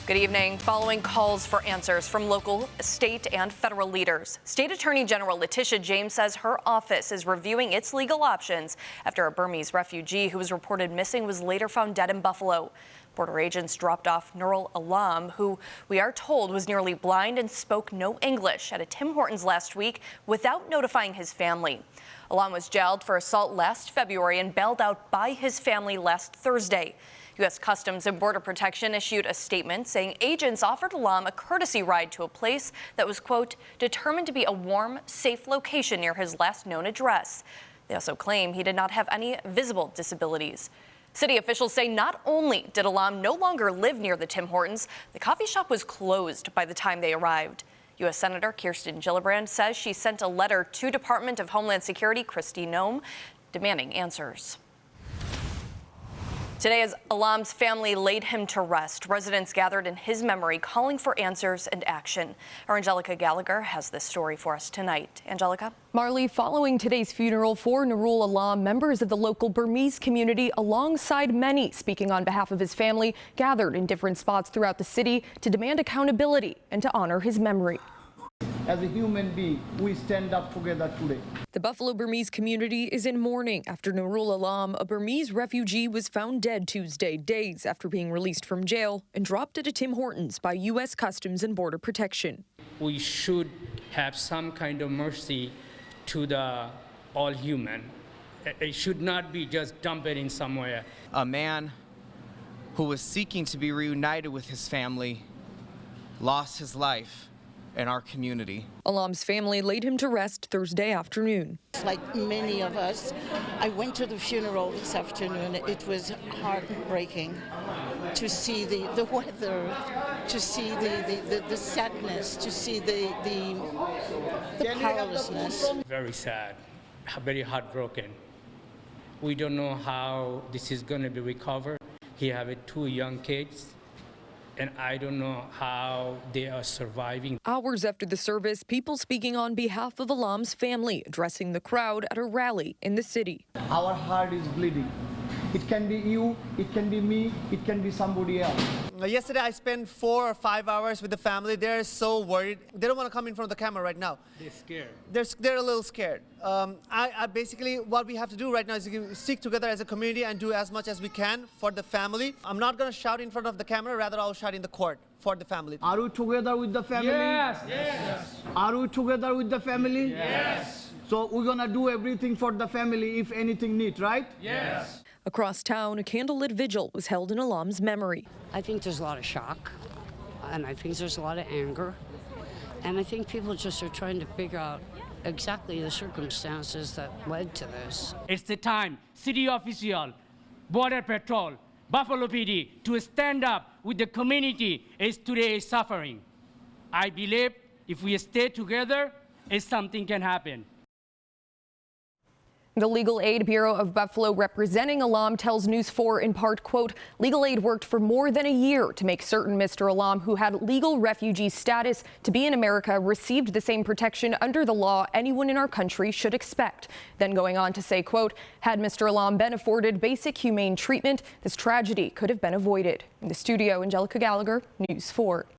Good evening. Following calls for answers from local, state, and federal leaders, State Attorney General Letitia James says her office is reviewing its legal options after a Burmese refugee who was reported missing was later found dead in Buffalo. Border agents dropped off Nurul Alam, who we are told was nearly blind and spoke no English, at a Tim Hortons last week without notifying his family. Alam was jailed for assault last February and bailed out by his family last Thursday. U.S. Customs and Border Protection issued a statement saying agents offered Alam a courtesy ride to a place that was, quote, determined to be a warm, safe location near his last known address. They also claim he did not have any visible disabilities. City officials say not only did Alam no longer live near the Tim Hortons, the coffee shop was closed by the time they arrived. U.S. Senator Kirsten Gillibrand says she sent a letter to Department of Homeland Security Kristi Noem demanding answers. Today, as Alam's family laid him to rest, residents gathered in his memory, calling for answers and action. Our Angelica Gallagher has this story for us tonight. Angelica? Marley, following today's funeral for Nurul Alam, members of the local Burmese community, alongside many speaking on behalf of his family, gathered in different spots throughout the city to demand accountability and to honor his memory. As a human being, we stand up together today. The Buffalo Burmese community is in mourning after Nurul Alam, a Burmese refugee, was found dead Tuesday, days after being released from jail and dropped at a Tim Hortons by U.S. Customs and Border Protection. We should have some kind of mercy to the all human. It should not be just dumped in somewhere. A man who was seeking to be reunited with his family lost his life in our community. Alam's family laid him to rest Thursday afternoon. Like many of us, I went to the funeral this afternoon. It was heartbreaking to see the weather, to see the sadness, to see the powerlessness. Very sad, very heartbroken. We don't know how this is going to be recovered. He has two young kids, and I don't know how they are surviving. Hours after the service, people speaking on behalf of Alam's family, addressing the crowd at a rally in the city. Our heart is bleeding. It can be you, it can be me, it can be somebody else. Yesterday I spent 4 or 5 hours with the family. They're so worried. They don't want to come in front of the camera right now. They're scared. They're a little scared. I basically, what we have to do right now is stick together as a community and do as much as we can for the family. I'm not going to shout in front of the camera, rather I'll shout in the court for the family. Are we together with the family? Yes. Yes. Are we together with the family? Yes. So we're going to do everything for the family if anything needs, right? Yes. Across town, a candlelit vigil was held in Alam's memory. I think there's a lot of shock, and I think there's a lot of anger, and I think people just are trying to figure out exactly the circumstances that led to this. It's the time, city official, border patrol, Buffalo PD, to stand up with the community as today is suffering. I believe if we stay together, something can happen. The Legal Aid Bureau of Buffalo representing Alam tells News 4 in part, quote, legal aid worked for more than a year to make certain Mr. Alam, who had legal refugee status to be in America, received the same protection under the law anyone in our country should expect. Then going on to say, quote, had Mr. Alam been afforded basic humane treatment, this tragedy could have been avoided. In the studio, Angelica Gallagher, News 4.